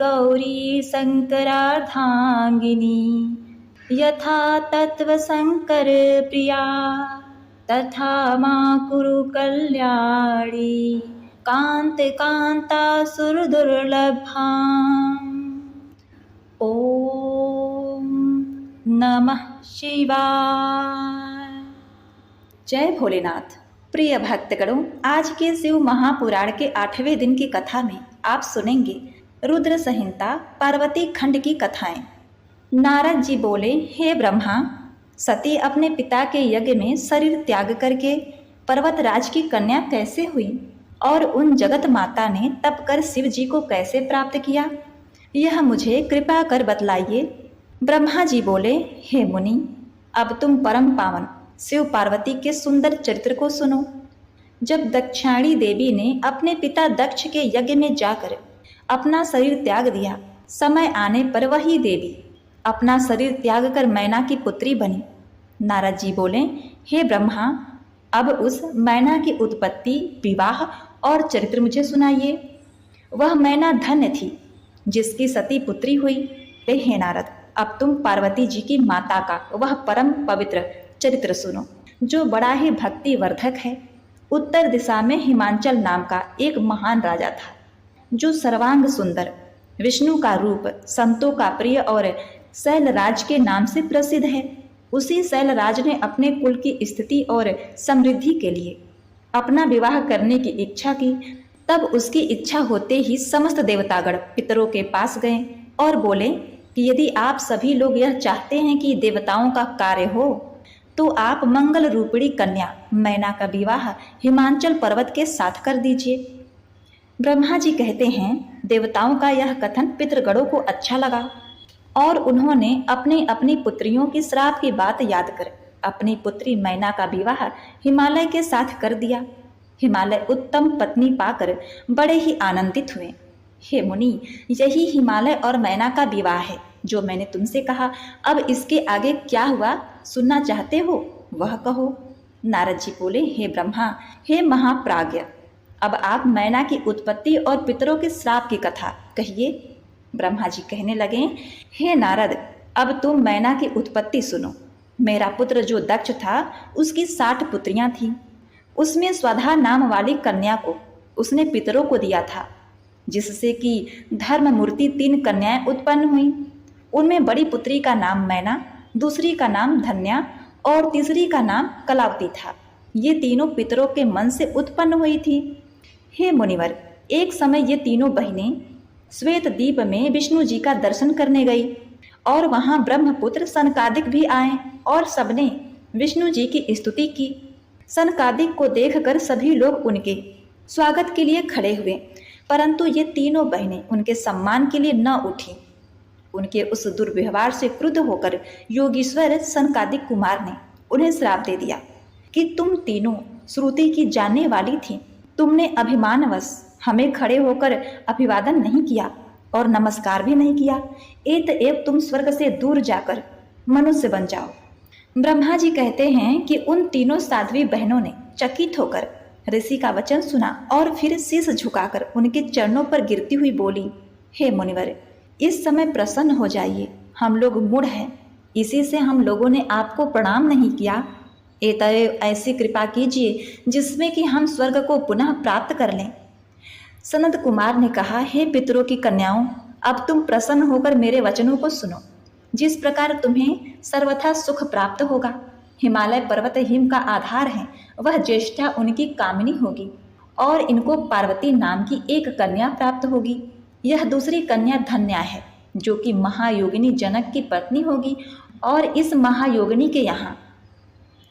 गौरी शंकरार्धांगिनी यथा तत्व शंकर प्रिया तथा मां कुरु कल्याणी कांत कांता सुरदुर्लभा। ओम नमः शिवाय। जय भोलेनाथ। प्रिय भक्तगणों, आज के शिव महापुराण के 8वें दिन की कथा में आप सुनेंगे रुद्र संहिता पार्वती खंड की कथाएं। नारद जी बोले, हे ब्रह्मा, सती अपने पिता के यज्ञ में शरीर त्याग करके पर्वतराज की कन्या कैसे हुई और उन जगत माता ने तप कर शिव जी को कैसे प्राप्त किया, यह मुझे कृपा कर बतलाइए। ब्रह्मा जी बोले, हे मुनि, अब तुम परम पावन शिव पार्वती के सुंदर चरित्र को सुनो। जब दक्षाणी देवी ने अपने पिता दक्ष के यज्ञ में जाकर अपना शरीर त्याग दिया, समय आने पर वही देवी अपना शरीर त्याग कर मैना की पुत्री बनी। नारद जी बोले, हे ब्रह्मा, अब उस मैना की उत्पत्ति, विवाह और चरित्र मुझे सुनाइए। वह मैना धन्य थी जिसकी सती पुत्री हुई। हे नारद, अब तुम पार्वती जी की माता का वह परम पवित्र चरित्र सुनो जो बड़ा ही भक्ति वर्धक है। उत्तर दिशा में हिमांचल नाम का एक महान राजा था जो सर्वांग सुंदर, विष्णु का रूप, संतों का प्रिय और शैलराज के नाम से प्रसिद्ध है। उसी शैलराज ने अपने कुल की स्थिति और समृद्धि के लिए अपना विवाह करने की इच्छा की। तब उसकी इच्छा होते ही समस्त देवतागण पितरों के पास गए और बोले कि यदि आप सभी लोग यह चाहते हैं कि देवताओं का कार्य हो तो आप मंगल रूपिणी कन्या मैना का विवाह हिमांचल पर्वत के साथ कर दीजिए। ब्रह्मा जी कहते हैं, देवताओं का यह कथन पितृगणों को अच्छा लगा और उन्होंने अपनी अपनी पुत्रियों की श्राप की बात याद कर अपनी पुत्री मैना का विवाह हिमालय के साथ कर दिया। हिमालय उत्तम पत्नी पाकर बड़े ही आनंदित हुए। हे मुनि, यही हिमालय और मैना का विवाह है जो मैंने तुमसे कहा। अब इसके आगे क्या हुआ सुनना चाहते हो, वह कहो। नारद जी बोले, हे ब्रह्मा, हे महाप्राज्ञ, अब आप मैना की उत्पत्ति और पितरों के श्राप की कथा कहिए। ब्रह्मा जी कहने लगे, हे नारद, अब तुम मैना की उत्पत्ति सुनो। मेरा पुत्र जो दक्ष था उसकी 60 पुत्रियां थीं। उसमें स्वधा नाम वाली कन्या को उसने पितरों को दिया था, जिससे कि धर्म मूर्ति 3 कन्याएं उत्पन्न हुई। उनमें बड़ी पुत्री का नाम मैना, दूसरी का नाम धन्या और तीसरी का नाम कलावती था। ये तीनों पितरों के मन से उत्पन्न हुई थी। हे मुनिवर, एक समय ये तीनों बहनें श्वेत द्वीप में विष्णु जी का दर्शन करने गई और वहां ब्रह्मपुत्र सनकादिक भी आए और सबने विष्णु जी की स्तुति की। सनकादिक को देखकर सभी लोग उनके स्वागत के लिए खड़े हुए, परंतु ये तीनों बहनें उनके सम्मान के लिए न उठी। उनके उस दुर्व्यवहार से क्रुद्ध होकर योगीश्वर सनकादिक कुमार ने उन्हें श्राप दे दिया कि तुम तीनों श्रुति की जानने वाली थी। तुमने अभिमानवश हमें खड़े होकर अभिवादन नहीं किया और नमस्कार भी नहीं किया। एतएव तुम स्वर्ग से दूर जाकर मनुष्य बन जाओ। ब्रह्मा जी कहते हैं कि उन तीनों साध्वी बहनों ने चकित होकर ऋषि का वचन सुना और फिर शीश झुकाकर उनके चरणों पर गिरती हुई बोली, हे मुनिवर, इस समय प्रसन्न हो जाइए, हम लोग मूढ़ हैं, इसी से हम लोगों ने आपको प्रणाम नहीं किया। एतएव ऐसी कृपा कीजिए जिसमें कि हम स्वर्ग को पुनः प्राप्त कर लें। सनद कुमार ने कहा, हे पितरों की कन्याओं, अब तुम प्रसन्न होकर मेरे वचनों को सुनो। जिस प्रकार तुम्हें सर्वथा सुख प्राप्त होगा, हिमालय पर्वत हिम का आधार है, वह ज्येष्ठा उनकी कामिनी होगी और इनको पार्वती नाम की एक कन्या प्राप्त होगी। यह दूसरी कन्या धन्या है जो कि महायोगिनी जनक की पत्नी होगी और इस महायोगिनी के यहाँ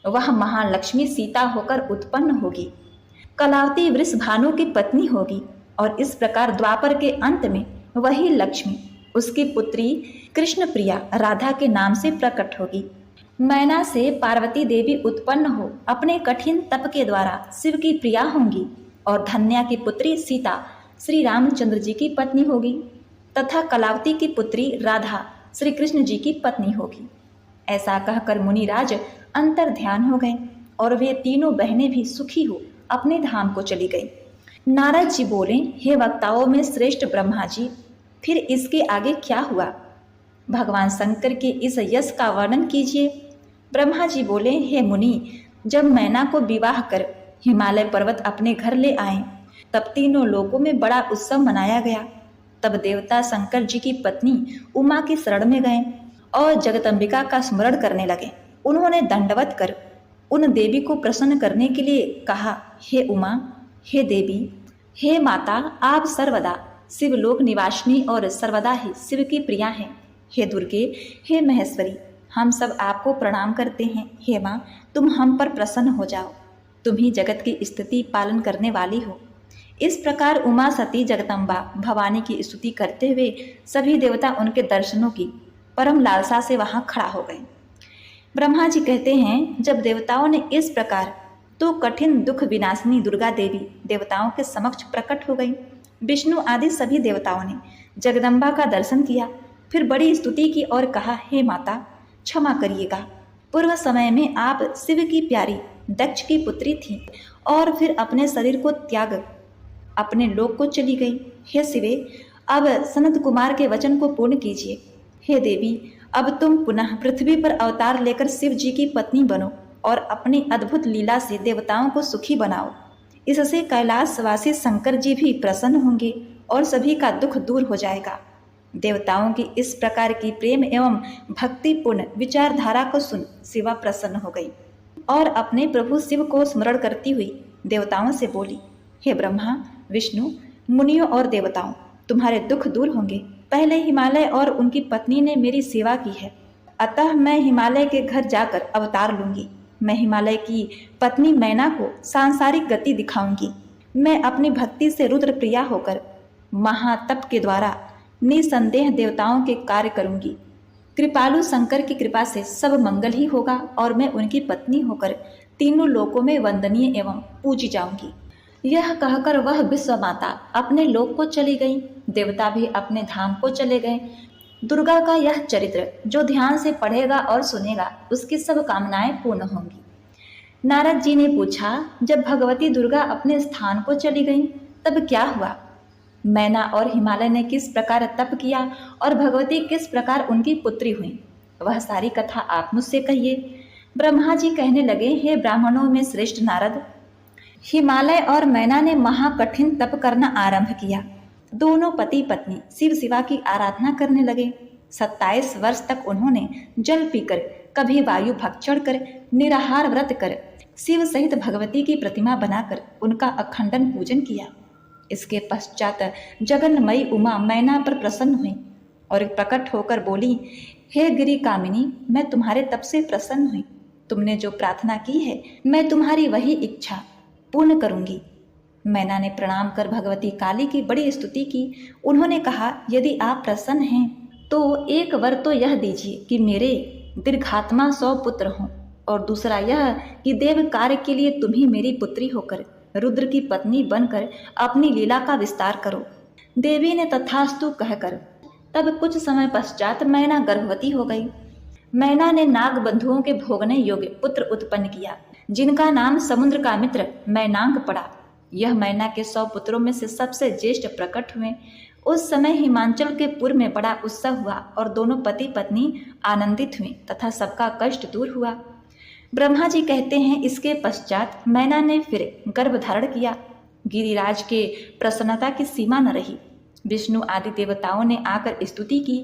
वह महालक्ष्मी सीता होकर उत्पन्न होगी। कलावती वृषभानु की पत्नी होगी और इस प्रकार द्वापर के अंत में वही लक्ष्मी उसकी पुत्री कृष्ण प्रिया राधा के नाम से प्रकट होगी। मैना से पार्वती देवी उत्पन्न हो अपने कठिन तप के द्वारा शिव की प्रिया होंगी और धन्या की पुत्री सीता श्री रामचंद्र जी की पत्नी होगी तथा कलावती की पुत्री राधा श्री कृष्ण जी की पत्नी होगी। ऐसा कहकर मुनिराज अंतर ध्यान हो गए और वे तीनों बहनें भी सुखी हो अपने धाम को चली गई। नारद जी बोले, हे वक्ताओं में श्रेष्ठ ब्रह्मा जी, फिर इसके आगे क्या हुआ? भगवान शंकर के इस यश का वर्णन कीजिए। ब्रह्मा जी बोले, हे मुनि, जब मैना को विवाह कर हिमालय पर्वत अपने घर ले आए, तब तीनों लोकों में बड़ा उत्सव मनाया गया। तब देवता शंकर जी की पत्नी उमा की शरण में गए और जगदम्बिका का स्मरण करने लगे। उन्होंने दंडवत कर उन देवी को प्रसन्न करने के लिए कहा, हे उमा, हे देवी, हे माता, आप सर्वदा शिवलोक निवासिनी और सर्वदा ही शिव की प्रिया हैं। हे दुर्गे, हे महेश्वरी, हम सब आपको प्रणाम करते हैं। हे माँ, तुम हम पर प्रसन्न हो जाओ, तुम ही जगत की स्थिति पालन करने वाली हो। इस प्रकार उमा सती जगदम्बा भवानी की स्तुति करते हुए सभी देवता उनके दर्शनों की परम लालसा से वहां खड़ा हो गए। ब्रह्मा जी कहते हैं, जब देवताओं ने इस प्रकार तो कठिन दुख विनाशिनी दुर्गा देवी देवताओं के समक्ष प्रकट हो गई। विष्णु आदि सभी देवताओं ने जगदम्बा का दर्शन किया, फिर बड़ी स्तुति की और कहा, हे माता, क्षमा करिएगा, पूर्व समय में आप शिव की प्यारी दक्ष की पुत्री थी और फिर अपने शरीर को त्याग अपने लोक को चली गई। हे शिवे, अब सनत कुमार के वचन को पूर्ण कीजिए। हे देवी, अब तुम पुनः पृथ्वी पर अवतार लेकर शिव जी की पत्नी बनो और अपनी अद्भुत लीला से देवताओं को सुखी बनाओ। इससे कैलाशवासी शंकर जी भी प्रसन्न होंगे और सभी का दुख दूर हो जाएगा। देवताओं की इस प्रकार की प्रेम एवं भक्तिपूर्ण विचारधारा को सुन शिवा प्रसन्न हो गई और अपने प्रभु शिव को स्मरण करती हुई देवताओं से बोली, हे ब्रह्मा, विष्णु, मुनियों और देवताओं, तुम्हारे दुख दूर होंगे। पहले हिमालय और उनकी पत्नी ने मेरी सेवा की है, अतः मैं हिमालय के घर जाकर अवतार लूंगी। मैं हिमालय की पत्नी मैना को सांसारिक गति दिखाऊंगी। मैं अपनी भक्ति से रुद्र प्रिया होकर महातप के द्वारा निसंदेह देवताओं के कार्य करूंगी। कृपालु शंकर की कृपा से सब मंगल ही होगा और मैं उनकी पत्नी होकर तीनों लोकों में वंदनीय एवं पूजी जाऊंगी। यह कहकर वह विश्व माता अपने लोक को चली गई। देवता भी अपने धाम को चले गए। दुर्गा का यह चरित्र जो ध्यान से पढ़ेगा और सुनेगा, उसकी सब कामनाएं पूर्ण होंगी। नारद जी ने पूछा, जब भगवती दुर्गा अपने स्थान को चली गई तब क्या हुआ? मैना और हिमालय ने किस प्रकार तप किया और भगवती किस प्रकार उनकी पुत्री हुई, वह सारी कथा आप मुझसे कहिए। ब्रह्मा जी कहने लगे, हे ब्राह्मणों में श्रेष्ठ नारद, हिमालय और मैना ने महाकठिन तप करना आरंभ किया। दोनों पति पत्नी शिव शिवा की आराधना करने लगे। 27 वर्ष तक उन्होंने जल पीकर, कभी वायु भक्षण कर, निराहार व्रत कर, शिव सहित भगवती की प्रतिमा बनाकर उनका अखंडन पूजन किया। इसके पश्चात जगन्मयी उमा मैना पर प्रसन्न हुई और प्रकट होकर बोली, हे गिरि कामिनी, मैं तुम्हारे तप से प्रसन्न हुई। तुमने जो प्रार्थना की है, मैं तुम्हारी वही इच्छा पूर्ण करूंगी। मैना ने प्रणाम कर भगवती काली की बड़ी स्तुति की। उन्होंने कहा, यदि आप प्रसन्न हैं तो एक वर तो यह दीजिए कि मेरे दीर्घात्मा 100 पुत्र हों, और दूसरा यह कि देव कार्य के लिए तुम ही मेरी पुत्री होकर रुद्र की पत्नी बनकर अपनी लीला का विस्तार करो। देवी ने तथास्तु कहकर तब कुछ समय पश्चात मैना गर्भवती हो गई। मैना ने नाग बंधुओं के भोगने योग्य पुत्र उत्पन्न किया, जिनका नाम समुद्र का मित्र मैनांग पड़ा। यह मैना के 100 पुत्रों में से सबसे ज्येष्ठ प्रकट हुए। उस समय हिमांचल के पुर में बड़ा उत्सव हुआ और दोनों पति पत्नी आनंदित हुए तथा सबका कष्ट दूर हुआ। ब्रह्मा जी कहते हैं, इसके पश्चात मैना ने फिर गर्भ धारण किया। गिरिराज के प्रसन्नता की सीमा न रही। विष्णु आदि देवताओं ने आकर स्तुति की।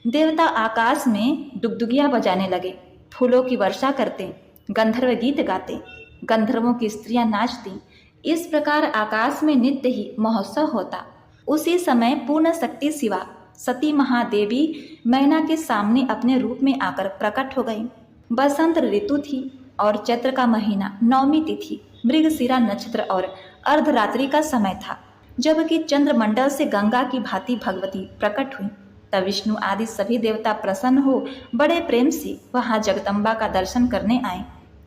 देवता आकाश में डुगडुगियां बजाने लगे, फूलों की वर्षा करते, गंधर्व गीत गाते, गंधर्वों की स्त्रियां नाचती। इस प्रकार आकाश में नित्य ही महोत्सव होता। उसी समय पूर्ण शक्ति शिवा सती महादेवी मैना के सामने अपने रूप में आकर प्रकट हो गई। बसंत ऋतु थी और चैत्र का महीना, नवमी तिथि, मृगशिरा नक्षत्र और अर्धरात्रि का समय था, जबकि चंद्रमंडल से गंगा की भांति भगवती प्रकट हुई। तब विष्णु आदि सभी देवता प्रसन्न हो बड़े प्रेम से वहां जगदम्बा का दर्शन करने आए।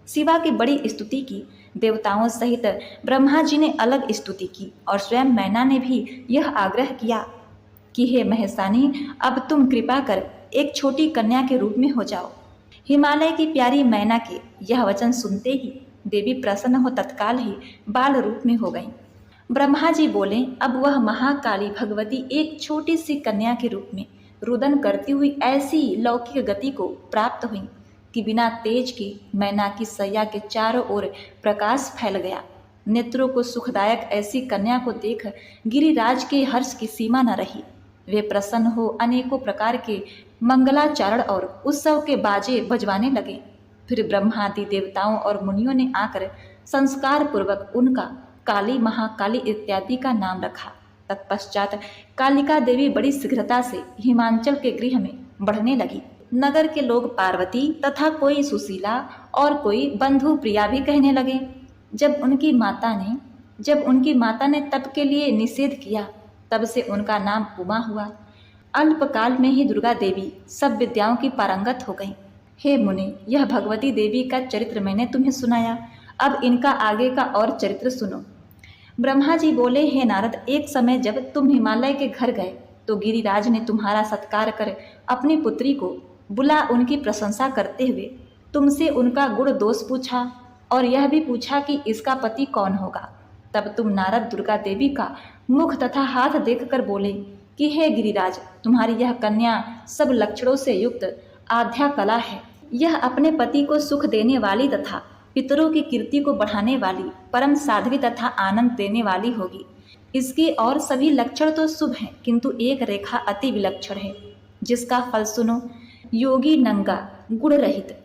शिवा की बड़ी स्तुति की। देवताओं सहित ब्रह्मा जी ने अलग स्तुति की और स्वयं मैना ने भी यह आग्रह किया कि हे महेशानी, अब तुम कृपा कर एक छोटी कन्या के रूप में हो जाओ। हिमालय की प्यारी मैना के यह वचन सुनते ही देवी प्रसन्न हो तत्काल ही बाल रूप में हो गई। ब्रह्मा जी बोले, अब वह महाकाली भगवती एक छोटी सी कन्या के रूप में रुदन करती हुई ऐसी लौकिक गति को प्राप्त हुई कि बिना तेज के मैना की सैया के चारों ओर प्रकाश फैल गया। नेत्रों को सुखदायक ऐसी कन्या को देख गिरिराज के हर्ष की सीमा न रही। वे प्रसन्न हो अनेकों प्रकार के मंगलाचरण और उत्सव के बाजे बजवाने लगे। फिर ब्रह्मादि देवताओं और मुनियों ने आकर संस्कार पूर्वक उनका काली, महाकाली इत्यादि का नाम रखा। तत्पश्चात कालिका देवी बड़ी शीघ्रता से हिमांचल के गृह में बढ़ने लगी। नगर के लोग पार्वती तथा कोई सुशीला और कोई बंधु प्रिया भी कहने लगे। जब उनकी माता ने तप के लिए निषेध किया, तब से उनका नाम उमा हुआ। अल्पकाल में ही दुर्गा देवी सब विद्याओं की पारंगत हो गई। हे मुनि, यह भगवती देवी का चरित्र मैंने तुम्हें सुनाया, अब इनका आगे का और चरित्र सुनो। ब्रह्मा जी बोले, हे नारद, एक समय जब तुम हिमालय के घर गए तो गिरिराज ने तुम्हारा सत्कार कर अपनी पुत्री को बुला उनकी प्रशंसा करते हुए तुमसे उनका गुण दोष पूछा और यह भी पूछा कि इसका पति कौन होगा। तब तुम नारद दुर्गा देवी का मुख तथा हाथ देखकर बोले कि हे गिरिराज, तुम्हारी यह कन्या सब लक्षणों से युक्त आध्या कला है। यह अपने पति को सुख देने वाली तथा पितरों की कीर्ति को बढ़ाने वाली, परम साध्वी तथा आनंद देने वाली होगी। इसके और सभी लक्षण तो शुभ हैं, किंतु एक रेखा अति विलक्षण है, जिसका फल सुनो। योगी, नंगा, गुण रहित,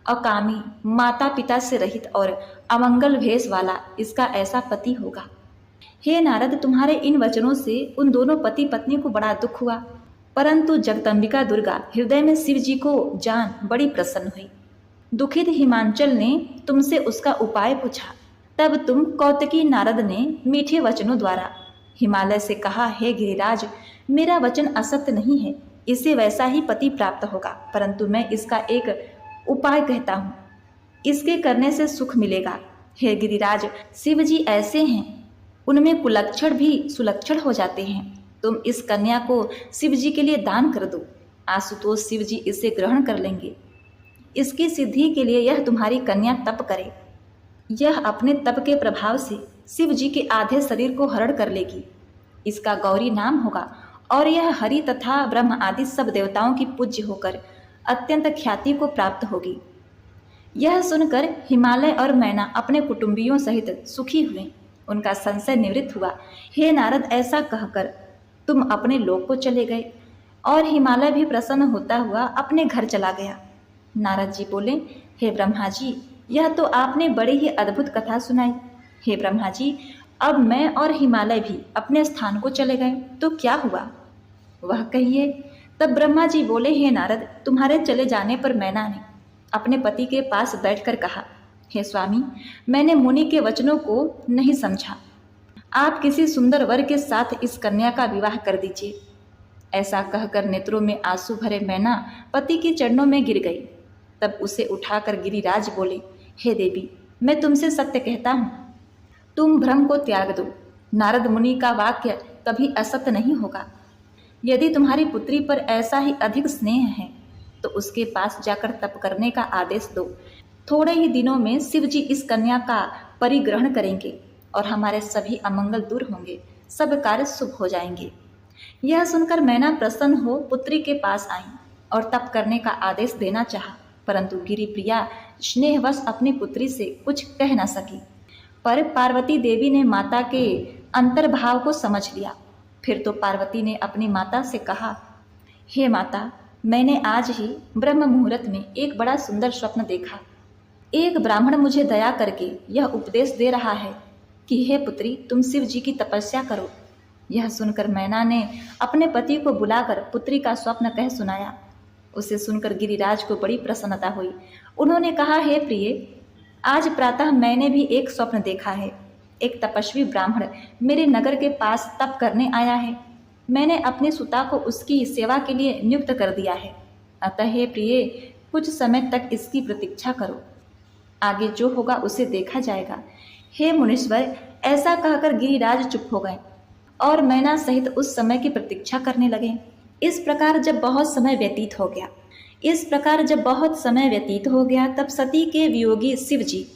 अकामी, माता पिता से रहित और अमंगल भेष वाला इसका ऐसा पति होगा। हे नारद, तुम्हारे इन वचनों से उन दोनों पति पत्नी को बड़ा दुख हुआ, परंतु जगदम्बिका दुर्गा हृदय में शिव जी को जान बड़ी प्रसन्न हुई। दुखित हिमांचल ने तुमसे उसका उपाय पूछा। तब तुम कौतकी नारद ने मीठे वचनों द्वारा हिमालय से कहा, हे गिरिराज, मेरा वचन असत्य नहीं है, इसे वैसा ही पति प्राप्त होगा, परंतु मैं इसका एक उपाय कहता हूँ, इसके करने से सुख मिलेगा। हे गिरिराज, शिव जी ऐसे हैं, उनमें कुलक्षण भी सुलक्षण हो जाते हैं। तुम इस कन्या को शिव जी के लिए दान कर दो, आशुतोष शिव जी इसे ग्रहण कर लेंगे। इसकी सिद्धि के लिए यह तुम्हारी कन्या तप करे। यह अपने तप के प्रभाव से शिव जी के आधे शरीर को हरण कर लेगी। इसका गौरी नाम होगा और यह हरि तथा ब्रह्म आदि सब देवताओं की पूज्य होकर अत्यंत ख्याति को प्राप्त होगी। यह सुनकर हिमालय और मैना अपने कुटुंबियों सहित सुखी हुए। उनका संशय निवृत्त हुआ। हे नारद, ऐसा कहकर तुम अपने लोक को चले गए और हिमालय भी प्रसन्न होता हुआ अपने घर चला गया। नारद जी बोले, हे ब्रह्मा जी, यह तो आपने बड़ी ही अद्भुत कथा सुनाई। हे ब्रह्मा जी, अब मैं और हिमालय भी अपने स्थान को चले गए तो क्या हुआ, वह कहिए। तब ब्रह्मा जी बोले, हे नारद, तुम्हारे चले जाने पर मैना ने अपने पति के पास बैठकर कहा, हे स्वामी, मैंने मुनि के वचनों को नहीं समझा। आप किसी सुंदर वर के साथ इस कन्या का विवाह कर दीजिए। ऐसा कहकर नेत्रों में आंसू भरे मैना पति के चरणों में गिर गई। तब उसे उठाकर गिरिराज बोले, हे देवी, मैं तुमसे सत्य कहता हूँ, तुम भ्रम को त्याग दो। नारद मुनि का वाक्य कभी असत्य नहीं होगा। यदि तुम्हारी पुत्री पर ऐसा ही अधिक स्नेह है तो उसके पास जाकर तप करने का आदेश दो। थोड़े ही दिनों में शिव जी इस कन्या का परिग्रहण करेंगे और हमारे सभी अमंगल दूर होंगे, सब कार्य शुभ हो जाएंगे। यह सुनकर मैना प्रसन्न हो पुत्री के पास आई और तप करने का आदेश देना चाहा, परंतु गिरिप्रिया स्नेहवश अपनी पुत्री से कुछ कह न सकी। पर पार्वती देवी ने माता के अंतर्भाव को समझ लिया। फिर तो पार्वती ने अपनी माता से कहा, हे माता, मैंने आज ही ब्रह्म मुहूर्त में एक बड़ा सुंदर स्वप्न देखा। एक ब्राह्मण मुझे दया करके यह उपदेश दे रहा है कि हे पुत्री, तुम शिव जी की तपस्या करो। यह सुनकर मैना ने अपने पति को बुलाकर पुत्री का स्वप्न कह सुनाया। उसे सुनकर गिरिराज को बड़ी प्रसन्नता हुई। उन्होंने कहा, हे प्रिय, आज प्रातः मैंने भी एक स्वप्न देखा है। एक तपस्वी ब्राह्मण मेरे नगर के पास तप करने आया है। मैंने अपनी सुता को उसकी सेवा के लिए नियुक्त कर दिया है। अतः हे प्रिय, कुछ समय तक इसकी प्रतीक्षा करो, आगे जो होगा उसे देखा जाएगा। हे मुनीश्वर, ऐसा कहकर गिरिराज चुप हो गए और मैना सहित उस समय की प्रतीक्षा करने लगे। इस प्रकार जब बहुत समय व्यतीत हो गया तब सती के वियोगी शिव जी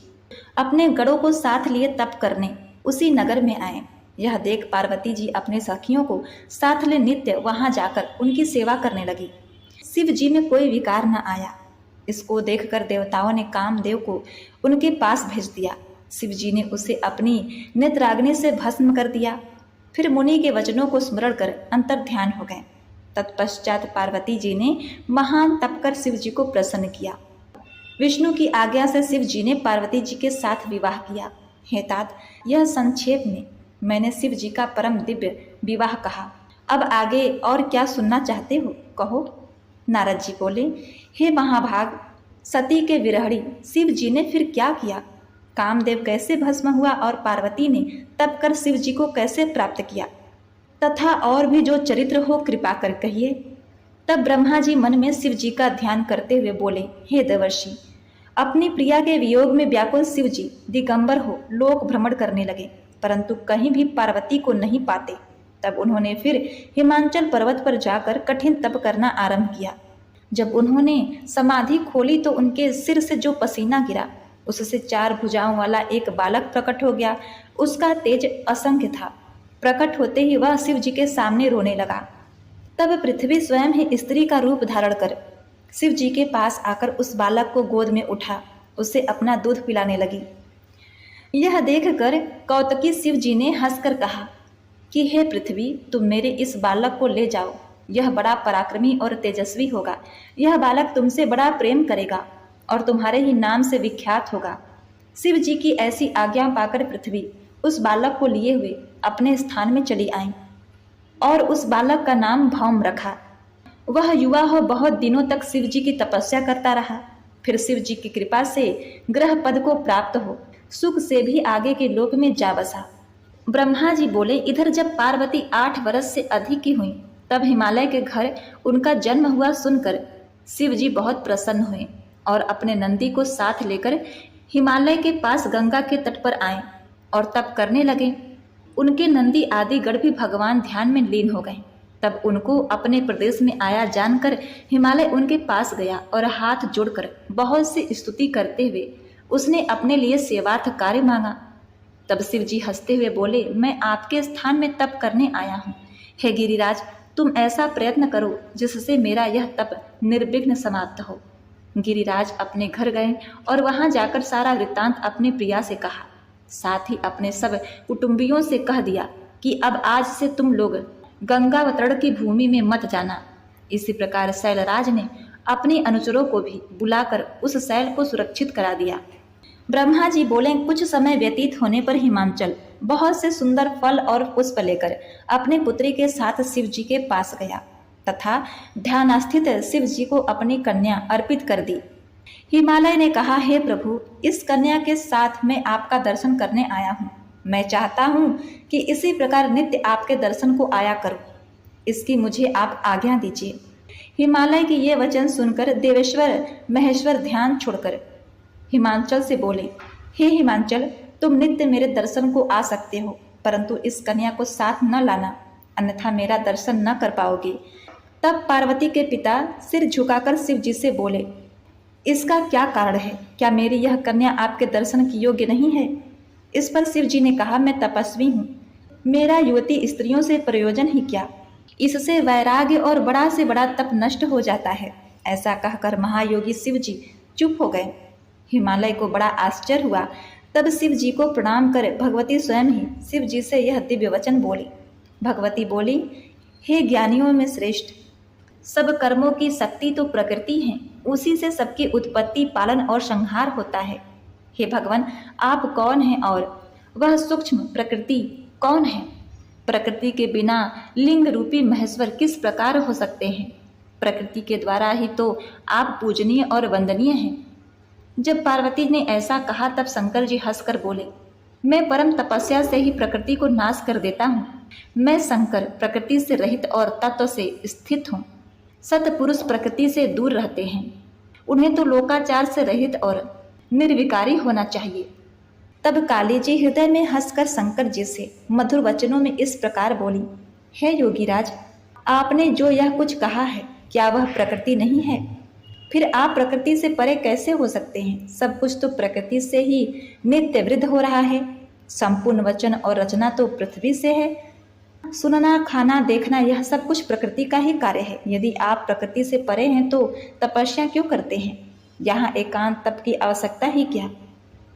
अपने गणों को साथ लिए तप करने उसी नगर में आए। यह देख पार्वती जी अपने सखियों को साथ ले नित्य वहां जाकर उनकी सेवा करने लगी। शिव जी में कोई विकार न आया। इसको देखकर देवताओं ने कामदेव को उनके पास भेज दिया। शिव जी ने उसे अपनी नेत्राग्नि से भस्म कर दिया। फिर मुनि के वचनों को स्मरण कर अंतर ध्यान हो गए। तत्पश्चात पार्वती जी ने महान तप कर शिव जी को प्रसन्न किया। विष्णु की आज्ञा से शिव जी ने पार्वती जी के साथ विवाह किया। हे तात, यह संक्षेप में मैंने शिव जी का परम दिव्य विवाह कहा। अब आगे और क्या सुनना चाहते हो, कहो। नारद जी बोले, हे महाभाग, सती के विरहणी शिव जी ने फिर क्या किया? कामदेव कैसे भस्म हुआ और पार्वती ने तप कर शिव जी को कैसे प्राप्त किया? तथा और भी जो चरित्र हो कृपा कर कहिए। तब ब्रह्मा जी मन में शिव जी का ध्यान करते हुए बोले, हे देवर्षि, अपनी प्रिया के वियोग में व्याकुल शिव जी दिगंबर हो लोक भ्रमण करने लगे, परंतु कहीं भी पार्वती को नहीं पाते। तब उन्होंने फिर हिमांचल पर्वत पर जाकर कठिन तप करना आरंभ किया। जब उन्होंने समाधि खोली तो उनके सिर से जो पसीना गिरा उससे 4 भुजाओं वाला एक बालक प्रकट हो गया। उसका तेज असंख्य था। प्रकट होते ही वह शिव जी के सामने रोने लगा। तब पृथ्वी स्वयं ही स्त्री का रूप धारण कर शिव जी के पास आकर उस बालक को गोद में उठा उसे अपना दूध पिलाने लगी। यह देखकर कौतकी शिव जी ने हंसकर कहा कि हे पृथ्वी, तुम मेरे इस बालक को ले जाओ। यह बड़ा पराक्रमी और तेजस्वी होगा। यह बालक तुमसे बड़ा प्रेम करेगा और तुम्हारे ही नाम से विख्यात होगा। शिव जी की ऐसी आज्ञा पाकर पृथ्वी उस बालक को लिए हुए अपने स्थान में चली आई और उस बालक का नाम भौम रखा। वह युवा हो बहुत दिनों तक शिव जी की तपस्या करता रहा। फिर शिव जी की कृपा से ग्रह पद को प्राप्त हो सुख से भी आगे के लोक में जा बसा। ब्रह्मा जी बोले, इधर जब पार्वती 8 वर्ष से अधिक की हुई तब हिमालय के घर उनका जन्म हुआ सुनकर शिव जी बहुत प्रसन्न हुए और अपने नंदी को साथ लेकर हिमालय के पास गंगा के तट पर आए और तप करने लगे। उनके नंदी आदि गण भी भगवान ध्यान में लीन हो गए। तब उनको अपने प्रदेश में आया जानकर हिमालय उनके पास गया और हाथ जोड़कर बहुत सी स्तुति करते हुए उसने अपने लिए सेवार्थ कार्य मांगा। तब शिव जी हंसते हुए बोले, मैं आपके स्थान में तप करने आया हूँ। हे गिरिराज, तुम ऐसा प्रयत्न करो जिससे मेरा यह तप निर्विघ्न समाप्त हो। गिरिराज अपने घर गए और वहां जाकर सारा वृत्तांत अपनी प्रिया से कहा। साथ ही अपने सब कुटुंबियों से कह दिया कि अब आज से तुम लोग गंगावतरण की भूमि में मत जाना। इसी प्रकार शैलराज ने अपने अनुचरों को भी बुलाकर उस शैल को सुरक्षित करा दिया। ब्रह्मा जी बोले, कुछ समय व्यतीत होने पर हिमांचल बहुत से सुंदर फल और पुष्प लेकर अपने पुत्री के साथ शिव जी के पास गया तथा ध्यानास्थित शिव जी को अपनी कन्या अर्पित कर दी। हिमालय ने कहा, हे प्रभु, इस कन्या के साथ मैं आपका दर्शन करने आया हूँ। मैं चाहता हूँ कि इसी प्रकार नित्य आपके दर्शन को आया करूँ। इसकी मुझे आप आज्ञा दीजिए। हिमालय के ये वचन सुनकर देवेश्वर महेश्वर ध्यान छोड़कर हिमांचल से बोले, हे हिमांचल, तुम नित्य मेरे दर्शन को आ सकते हो, परंतु इस कन्या को साथ न लाना, अन्यथा मेरा दर्शन न कर पाओगे। तब पार्वती के पिता सिर झुकाकर शिव जी से बोले, इसका क्या कारण है? क्या मेरी यह कन्या आपके दर्शन की योग्य नहीं है? इस पर शिव जी ने कहा, मैं तपस्वी हूँ, मेरा युवती स्त्रियों से प्रयोजन ही क्या? इससे वैराग्य और बड़ा से बड़ा तप नष्ट हो जाता है। ऐसा कहकर महायोगी शिव जी चुप हो गए। हिमालय को बड़ा आश्चर्य हुआ। तब शिव जी को प्रणाम कर भगवती स्वयं ही शिव जी से यह दिव्य वचन बोली। भगवती बोली, हे ज्ञानियों में श्रेष्ठ, सब कर्मों की शक्ति तो प्रकृति है, उसी से सबकी उत्पत्ति, पालन और संहार होता है। हे भगवान, आप कौन हैं और वह सूक्ष्म प्रकृति कौन है? प्रकृति के बिना लिंग रूपी महेश्वर किस प्रकार हो सकते हैं? प्रकृति के द्वारा ही तो आप पूजनीय और वंदनीय हैं। जब पार्वती ने ऐसा कहा तब शंकर जी हंसकर बोले, मैं परम तपस्या से ही प्रकृति को नाश कर देता हूँ। मैं शंकर प्रकृति से रहित और तत्व से स्थित हूँ। सतपुरुष प्रकृति से दूर रहते हैं, उन्हें तो लोकाचार से रहित और निर्विकारी होना चाहिए। तब काली जी हृदय में हंसकर शंकर जी से मधुर वचनों में इस प्रकार बोली, हे योगीराज, आपने जो यह कुछ कहा है क्या वह प्रकृति नहीं है? फिर आप प्रकृति से परे कैसे हो सकते हैं? सब कुछ तो प्रकृति से ही नित्य वृद्ध हो रहा है। संपूर्ण वचन और रचना तो पृथ्वी से है। सुनना, खाना, देखना, यह सब कुछ प्रकृति का ही कार्य है। यदि आप प्रकृति से परे हैं तो तपस्या क्यों करते हैं? यहाँ एकांत तप की आवश्यकता ही क्या?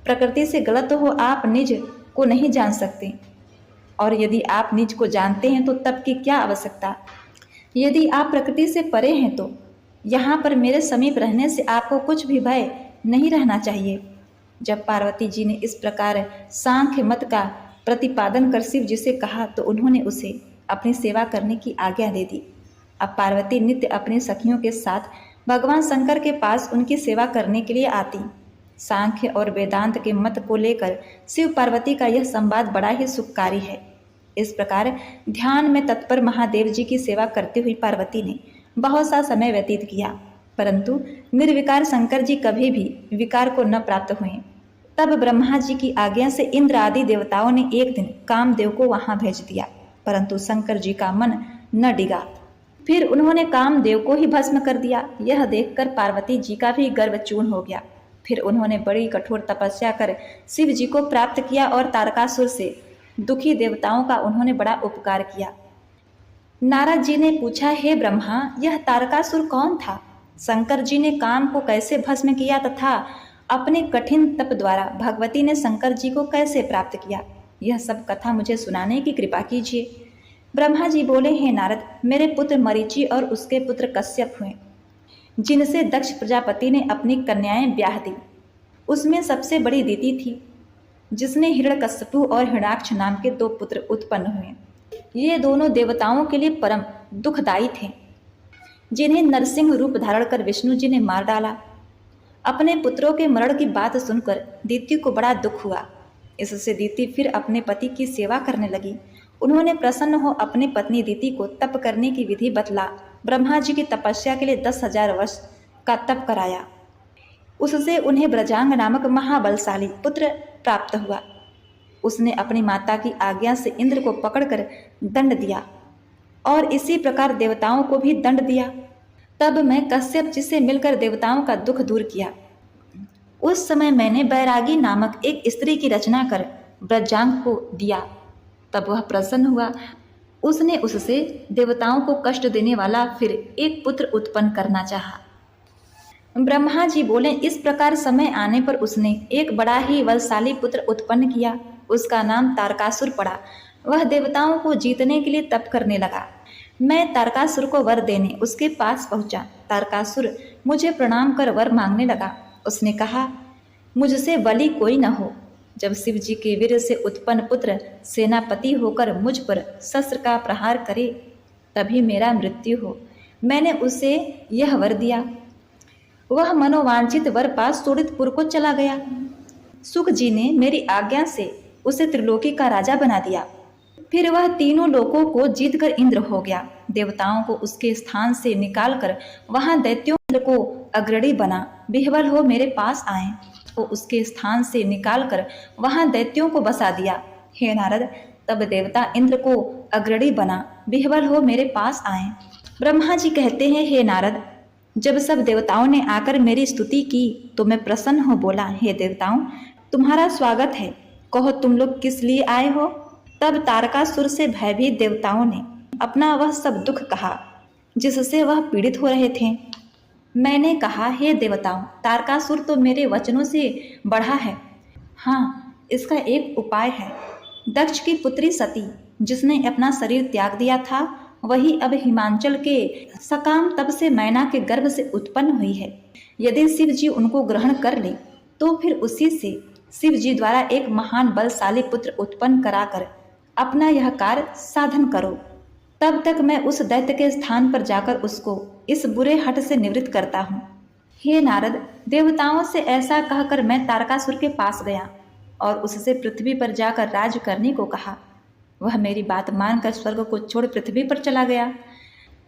प्रकृति से गलत हो आप निज को नहीं जान सकते, और यदि आप निज को जानते हैं तो तप की क्या आवश्यकता? यदि आप प्रकृति से परे हैं तो यहाँ पर मेरे समीप रहने से आपको कुछ भी भय नहीं रहना चाहिए। जब पार्वती जी ने इस प्रकार सांख्य मत का प्रतिपादन कर शिव जी से कहा तो उन्होंने उसे अपनी सेवा करने की आज्ञा दे दी। अब पार्वती नित्य अपनी सखियों के साथ भगवान शंकर के पास उनकी सेवा करने के लिए आती। सांख्य और वेदांत के मत को लेकर शिव पार्वती का यह संवाद बड़ा ही सुखकारी है। इस प्रकार ध्यान में तत्पर महादेव जी की सेवा करती हुई पार्वती ने बहुत सा समय व्यतीत किया, परंतु निर्विकार शंकर जी कभी भी विकार को न प्राप्त हुए। तब ब्रह्मा जी की आज्ञा से इंद्र आदि देवताओं ने एक दिन कामदेव को वहां भेज दिया, परंतु शंकर जी का मन न डिगा। फिर उन्होंने कामदेव को ही भस्म कर दिया। यह देखकर पार्वती जी का भी गर्व चूर्ण हो गया। फिर उन्होंने बड़ी कठोर तपस्या कर शिव जी को प्राप्त किया और तारकासुर से दुखी देवताओं का उन्होंने बड़ा उपकार किया। नारद जी ने पूछा, हे ब्रह्मा, यह तारकासुर कौन था? शंकर जी ने काम को कैसे भस्म किया तथा अपने कठिन तप द्वारा भगवती ने शंकर जी को कैसे प्राप्त किया? यह सब कथा मुझे सुनाने की कृपा कीजिए। ब्रह्मा जी बोले, हे नारद, मेरे पुत्र मरीचि और उसके पुत्र कश्यप हुए, जिनसे दक्ष प्रजापति ने अपनी कन्याएं ब्याह दी। उसमें सबसे बड़ी दीति थी, जिसने हिरण्यकश्यपु और हिरण्याक्ष नाम के 2 पुत्र उत्पन्न हुए। ये दोनों देवताओं के लिए परम दुखदायी थे, जिन्हें नरसिंह रूप धारण कर विष्णु जी ने मार डाला। अपने पुत्रों के मरण की बात सुनकर दीति को बड़ा दुख हुआ। इससे दीति फिर अपने पति की सेवा करने लगी। उन्होंने प्रसन्न हो अपनी पत्नी दीति को तप करने की विधि बतला ब्रह्मा जी की तपस्या के लिए 10,000 वर्ष का तप कराया। उससे उन्हें ब्रजांग नामक महाबलशाली पुत्र प्राप्त हुआ। उसने अपनी माता की आज्ञा से इंद्र को पकड़कर दंड दिया और इसी प्रकार देवताओं को भी दंड दिया। तब मैं कश्यप जी से मिलकर देवताओं का दुख दूर किया। उस समय मैंने बैरागी नामक एक स्त्री की रचना कर ब्रजांग को दिया। तब वह प्रसन्न हुआ। उसने उससे देवताओं को कष्ट देने वाला फिर एक पुत्र उत्पन्न करना चाहा। ब्रह्मा जी बोले, इस प्रकार समय आने पर उसने एक बड़ा ही बलशाली पुत्र उत्पन्न किया। उसका नाम तारकासुर पड़ा। वह देवताओं को जीतने के लिए तप करने लगा। मैं तारकासुर को वर देने उसके पास पहुंचा। तारकासुर मुझे प्रणाम कर वर मांगने लगा। उसने कहा, मुझसे बली कोई न हो। जब शिव जी के वीर से उत्पन्न पुत्र सेनापति होकर मुझ पर शस्त्र का प्रहार करे, तभी मेरा मृत्यु हो। मैंने उसे यह वर दिया। वह मनोवांछित वर पास सोडितपुर को चला गया। सुख जी ने मेरी आज्ञा से उसे त्रिलोकी का राजा बना दिया। फिर वह तीनों लोकों को जीतकर इंद्र हो गया। देवताओं को उसके स्थान से निकालकर वहां दैत्यों को अग्रणी बना। बिहवल हो मेरे पास आए। वो उसके स्थान से निकालकर वहां दैत्यों को बसा दिया। हे नारद, तब देवता इंद्र को अग्रणी बना। बिहवल हो मेरे पास आए। ब्रह्मा जी कहते हैं, हे नारद, जब सब देवताओं ने आकर मेरी स्तुति की तो मैं प्रसन्न हो बोला, हे देवताओं, तुम्हारा स्वागत है। कहो तुम लोग किस लिए आए हो? तब तारकासुर से भयभीत देवताओं ने अपना वह सब दुख कहा जिससे वह पीड़ित हो रहे थे। मैंने कहा, हे देवताओं, तारकासुर तो मेरे वचनों से बढ़ा है। हाँ, इसका एक उपाय है। दक्ष की पुत्री सती, जिसने अपना शरीर त्याग दिया था, वही अब हिमांचल के सकाम तप से मैना के गर्भ से उत्पन्न हुई है। यदि शिव जी उनको ग्रहण कर ले तो फिर उसी से शिव जी द्वारा एक महान बलशाली पुत्र उत्पन्न कराकर अपना यह कार्य साधन करो। तब तक मैं उस दैत्य के स्थान पर जाकर उसको इस बुरे हट से निवृत्त करता हूँ। हे नारद, देवताओं से ऐसा कहकर मैं तारकासुर के पास गया और उससे पृथ्वी पर जाकर राज करने को कहा। वह मेरी बात मानकर स्वर्ग को छोड़ पृथ्वी पर चला गया।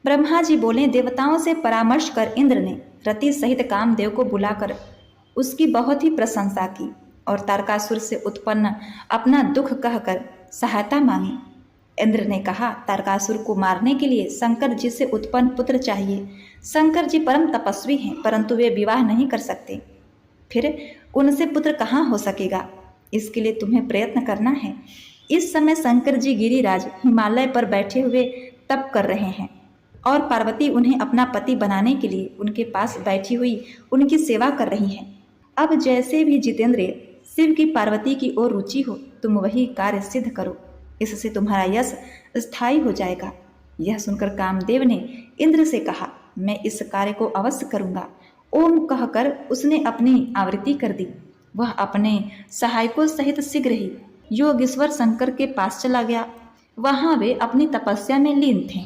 ब्रह्मा जी बोले, देवताओं से परामर्श कर इंद्र ने रति सहित कामदेव को बुलाकर उसकी बहुत ही प्रशंसा की और तारकासुर से उत्पन्न अपना दुख कहकर सहायता मांगी। इंद्र ने कहा, तारकासुर को मारने के लिए शंकर जी से उत्पन्न पुत्र चाहिए। शंकर जी परम तपस्वी हैं, परंतु वे विवाह नहीं कर सकते। फिर उनसे पुत्र कहाँ हो सकेगा? इसके लिए तुम्हें प्रयत्न करना है। इस समय शंकर जी गिरिराज हिमालय पर बैठे हुए तप कर रहे हैं और पार्वती उन्हें अपना पति बनाने के लिए उनके पास बैठी हुई उनकी सेवा कर रही हैं। अब जैसे भी जितेंद्र शिव की पार्वती की ओर रुचि हो, तुम वही कार्य सिद्ध करो, इससे तुम्हारा यश स्थायी हो जाएगा। यह सुनकर कामदेव ने इंद्र से कहा, मैं इस कार्य को अवश्य करूंगा। ओम कहकर उसने अपनी आवृत्ति कर दी। वह अपने सहायकों सहित शीघ्र ही योगेश्वर शंकर के पास चला गया। वहां वे अपनी तपस्या में लीन थे।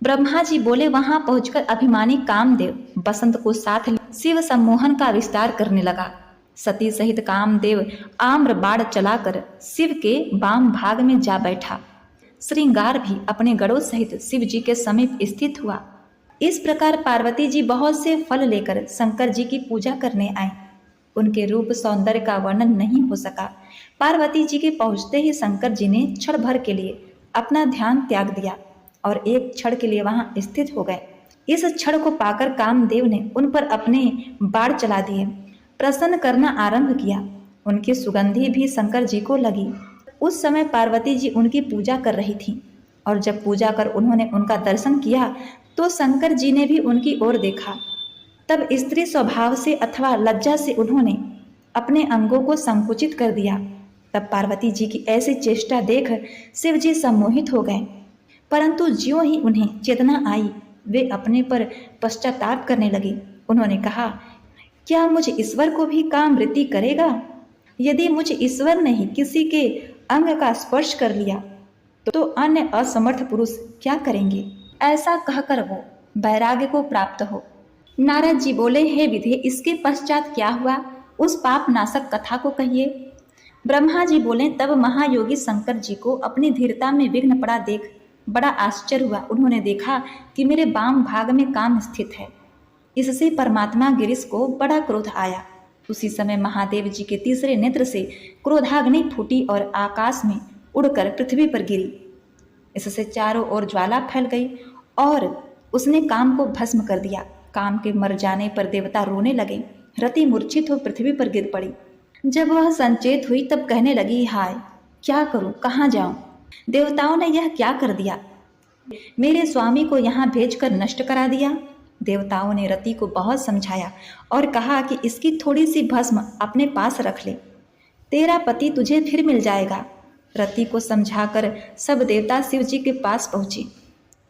ब्रह्मा जी बोले, वहां पहुंचकर अभिमानी कामदेव बसंत को साथ शिव सम्मोहन का विस्तार करने लगा। सती सहित कामदेव आम्र बाण चलाकर शिव के वाम भाग में जा बैठा। श्रृंगार भी अपने गणों सहित शिव जी के समीप स्थित हुआ। इस प्रकार पार्वती जी बहुत से फल लेकर शंकर जी की पूजा करने आए। उनके रूप सौंदर्य का वर्णन नहीं हो सका। पार्वती जी के पहुंचते ही शंकर जी ने क्षण भर के लिए अपना ध्यान त्याग दिया और एक क्षण के लिए वहां स्थित हो गए। इस क्षण को पाकर कामदेव ने उन पर अपने बाण चला दिए, प्रसन्न करना आरंभ किया। उनकी सुगंधी भी शंकर जी को लगी। उस समय पार्वती जी उनकी पूजा कर रही थी और जब पूजा कर उन्होंने उनका दर्शन किया तो शंकर जी ने भी उनकी ओर देखा। तब स्त्री स्वभाव से अथवा लज्जा से उन्होंने अपने अंगों को संकुचित कर दिया। तब पार्वती जी की ऐसी चेष्टा देख शिव जी सम्मोहित हो गए, परंतु ज्यों ही उन्हें चेतना आई वे अपने पर पश्चाताप करने लगे। उन्होंने कहा, क्या मुझ ईश्वर को भी कामवृत्ति करेगा? यदि मुझ ईश्वर ने ही किसी के अंग का स्पर्श कर लिया तो अन्य असमर्थ पुरुष क्या करेंगे? ऐसा कहकर वो वैराग्य को प्राप्त हो। नारद जी बोले, हे विधे, इसके पश्चात क्या हुआ? उस पाप नाशक कथा को कहिए। ब्रह्मा जी बोले, तब महायोगी शंकर जी को अपनी धीरता में विघ्न पड़ा देख बड़ा आश्चर्य हुआ। उन्होंने देखा कि मेरे वाम भाग में काम स्थित है। इससे परमात्मा गिरीश को बड़ा क्रोध आया। उसी समय महादेव जी के तीसरे नेत्र से क्रोधाग्नि फूटी और आकाश में उड़कर पृथ्वी पर गिरी। इससे चारों ओर ज्वाला फैल गई और उसने काम को भस्म कर दिया। काम के मर जाने पर देवता रोने लगे। रति मूर्छित हो पृथ्वी पर गिर पड़ी। जब वह संचेत हुई तब कहने लगी, हाय, क्या करूं, कहाँ जाऊं? देवताओं ने यह क्या कर दिया? मेरे स्वामी को यहाँ भेजकर नष्ट करा दिया। देवताओं ने रति को बहुत समझाया और कहा कि इसकी थोड़ी सी भस्म अपने पास रख ले, तेरा पति तुझे फिर मिल जाएगा। रति को समझाकर सब देवता शिव जी के पास पहुंचे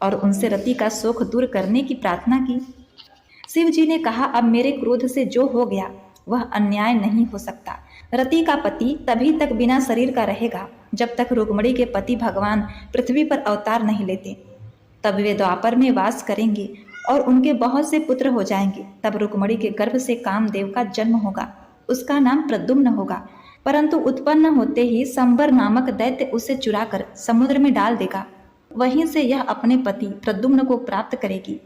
और उनसे रति का शोक दूर करने की प्रार्थना की। शिव जी ने कहा, अब मेरे क्रोध से जो हो गया वह अन्याय नहीं हो सकता। रति का पति तभी तक बिना शरीर का रहेगा जब तक रुक्मिणी के पति भगवान पृथ्वी पर अवतार नहीं लेते। तब वे द्वापर में वास करेंगे और उनके बहुत से पुत्र हो जाएंगे। तब रुक्मिणी के गर्भ से कामदेव का जन्म होगा। उसका नाम प्रद्युम्न होगा। परंतु उत्पन्न होते ही संबर नामक दैत्य उसे चुराकर समुद्र में डाल देगा। वहीं से यह अपने पति प्रद्युम्न को प्राप्त करेगी,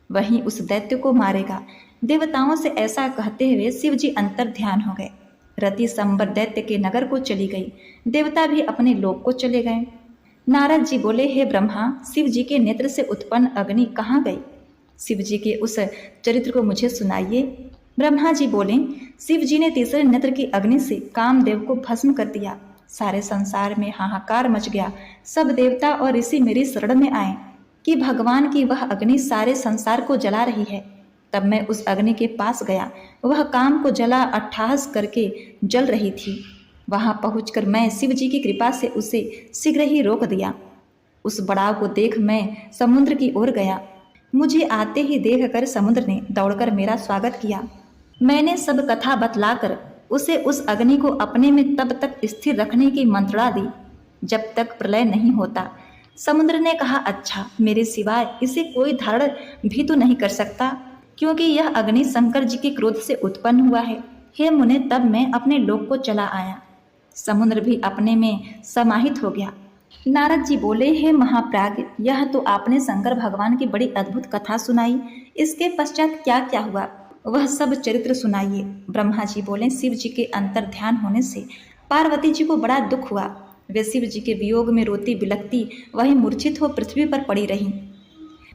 वहीं उस दैत्य को मारेगा। देवताओं से ऐसा कहते हुए शिव जी अंतर ध्यान हो गए। रति संबर दैत्य के नगर को चली गई। देवता भी अपने लोक को चले गए। नारद जी बोले, हे ब्रह्मा, शिव जी के नेत्र से उत्पन्न अग्नि कहाँ गई? शिव जी के उस चरित्र को मुझे सुनाइए। ब्रह्मा जी बोले, शिव जी ने तीसरे नेत्र की अग्नि से कामदेव को भस्म कर दिया। सारे संसार में हाहाकार मच गया। सब देवता और ऋषि मेरी शरण में आए कि भगवान की वह अग्नि सारे संसार को जला रही है। तब मैं उस अग्नि के पास गया। वह काम को जला अट्ठाहस करके जल रही थी। वहां पहुंचकर मैं शिव जी की कृपा से उसे शीघ्र ही रोक दिया। उस बढ़ाव को देख मैं समुद्र की ओर गया। मुझे आते ही देखकर समुद्र ने दौड़कर मेरा स्वागत किया। मैंने सब कथा बतलाकर उसे उस अग्नि को अपने में तब तक स्थिर रखने की मंत्रणा दी जब तक प्रलय नहीं होता। समुद्र ने कहा, अच्छा, मेरे सिवाय इसे कोई धारण भी तो नहीं कर सकता, क्योंकि यह अग्नि शंकर जी के क्रोध से उत्पन्न हुआ है। हे मुने, तब मैं अपने लोक को चला आया। समुद्र भी अपने में समाहित हो गया। नारद जी बोले, हे महाप्राज्ञ, यह तो आपने शंकर भगवान की बड़ी अद्भुत कथा सुनाई। इसके पश्चात क्या क्या हुआ वह सब चरित्र सुनाइए। ब्रह्मा जी बोले, शिव जी के अंतर ध्यान होने से पार्वती जी को बड़ा दुख हुआ। वे शिव जी के वियोग में रोती बिलखती वहीं मूर्छित हो पृथ्वी पर पड़ी रहीं।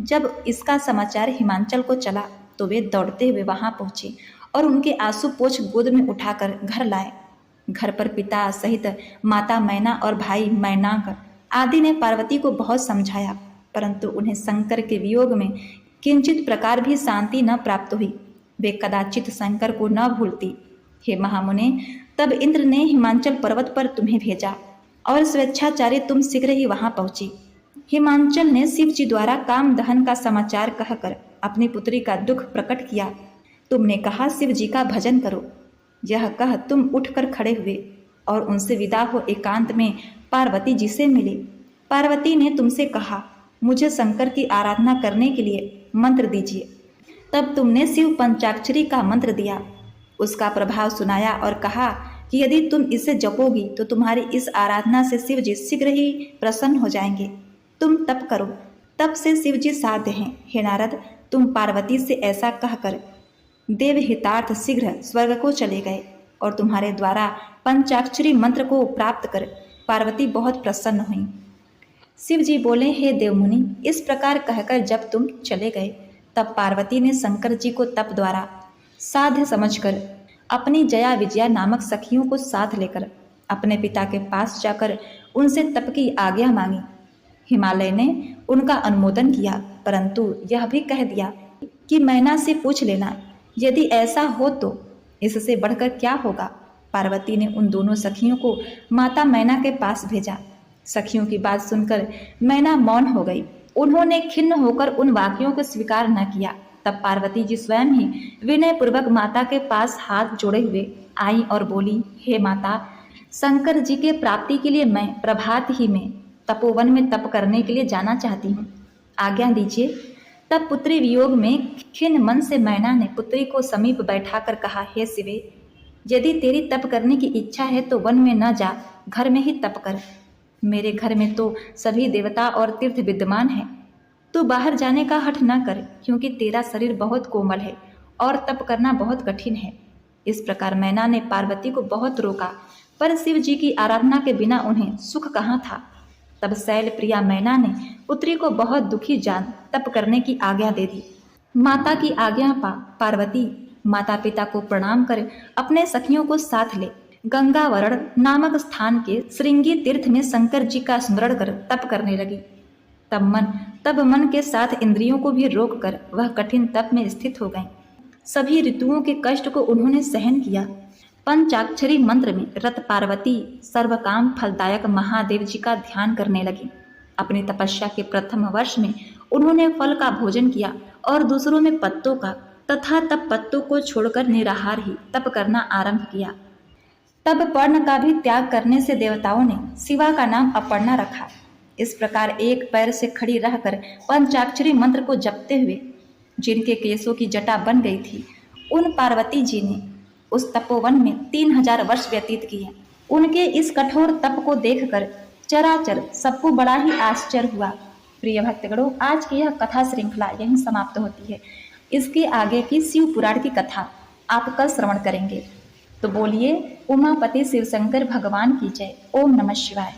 जब इसका समाचार हिमांचल को चला तो वे दौड़ते हुए वहां पहुंचे और उनके आंसू पोंछ गोद में उठाकर घर लाए। घर पर पिता सहित माता मैना और भाई मैनाक आदि ने पार्वती को बहुत समझाया, परंतु उन्हें शंकर के वियोग में किंचित प्रकार भी शांति न प्राप्त हुई। वे कदाचित शंकर को न भूलती। हे महामुने, तब इंद्र ने हिमांचल पर्वत पर तुम्हें भेजा और स्वेच्छाचारी तुम शीघ्र ही वहां पहुंची। हिमांचल ने शिव जी द्वारा काम दहन का समाचार कहकर अपनी पुत्री का दुख प्रकट किया। तुमने कहा शिव जी का भजन करो। यह कह तुम उठकर खड़े हुए और उनसे विदा हो एकांत में पार्वती जी से मिले। पार्वती ने तुमसे कहा, मुझे शंकर की आराधना करने के लिए मंत्र दीजिए। तब तुमने शिव पंचाक्षरी का मंत्र दिया, उसका प्रभाव सुनाया और कहा कि यदि तुम इसे जपोगी तो तुम्हारी इस आराधना से शिव जी शीघ्र ही प्रसन्न हो जाएंगे। तुम तप करो। तब से शिव जी साध्य हैं। हे नारद, तुम पार्वती से ऐसा कहकर देव हितार्थ शीघ्र स्वर्ग को चले गए और तुम्हारे द्वारा पंचाक्षरी मंत्र को प्राप्त कर पार्वती बहुत प्रसन्न हुई। शिव जी बोले, हे देवमुनि, इस प्रकार कहकर जब तुम चले गए तब पार्वती ने शंकर जी को तप द्वारा साध्य समझकर अपनी जया विजया नामक सखियों को साथ लेकर अपने पिता के पास जाकर उनसे तप की आज्ञा मांगी। हिमालय ने उनका अनुमोदन किया, परंतु यह भी कह दिया कि मैना से पूछ लेना, यदि ऐसा हो तो इससे बढ़कर क्या होगा। पार्वती ने उन दोनों सखियों को माता मैना के पास भेजा। सखियों की बात सुनकर मैना मौन हो गई। उन्होंने खिन्न होकर उन वाक्यों को स्वीकार न किया। तब पार्वती जी स्वयं ही विनय पूर्वक माता के पास हाथ जोड़े हुए आई और बोली, हे माता, शंकर जी के प्राप्ति के लिए मैं प्रभात ही में तपोवन में तप करने के लिए जाना चाहती हूँ, आज्ञा दीजिए। तब पुत्री वियोग में खिन्न मन से मैना ने पुत्री को समीप बैठाकर कहा, हे शिवे, यदि तेरी तप करने की इच्छा है तो वन में न जा, घर में ही तप कर। मेरे घर में तो सभी देवता और तीर्थ विद्यमान है। तू बाहर जाने का हठ न कर, क्योंकि तेरा शरीर बहुत कोमल है और तप करना बहुत कठिन है। इस प्रकार मैना ने पार्वती को बहुत रोका, पर शिव जी की आराधना के बिना उन्हें सुख कहाँ था। तब शैल प्रिया मैना ने पुत्री को बहुत दुखी जान तप करने की आज्ञा दे दी। माता की आज्ञा पा पार्वती माता पिता को प्रणाम कर अपने सखियों को साथ ले गंगावरण नामक स्थान के श्रृंगी तीर्थ में शंकर जी का स्मरण कर तप करने लगी। तब मन के साथ इंद्रियों को भी रोक कर वह कठिन तप में स्थित हो गए। सभी ऋतुओं के कष्ट को उन्होंने सहन किया। पंचाक्षरी मंत्र में रत पार्वती सर्वकाम फलदायक महादेव जी का ध्यान करने लगी। अपनी तपस्या के प्रथम वर्ष में उन्होंने फल का भोजन किया और दूसरों में पत्तों का, तथा तब पत्तों को छोड़कर निराहार ही तप करना आरंभ किया। तब पर्ण का भी त्याग करने से देवताओं ने शिवा का नाम अपर्णा रखा। इस प्रकार एक पैर से खड़ी रहकर पंचाक्षरी मंत्र को जपते हुए जिनके केसों की जटा बन गई थी, उन पार्वती जी ने उस तपोवन में 3000 वर्ष व्यतीत किए। उनके इस कठोर तप को देखकर चराचर सबको बड़ा ही आश्चर्य हुआ। प्रिय भक्तगणों, आज की यह कथा श्रृंखला यहीं समाप्त होती है। इसके आगे की शिव पुराण की कथा आप कल श्रवण करेंगे। तो बोलिए उमापति शिव शंकर भगवान की जय। ओम नमः शिवाय।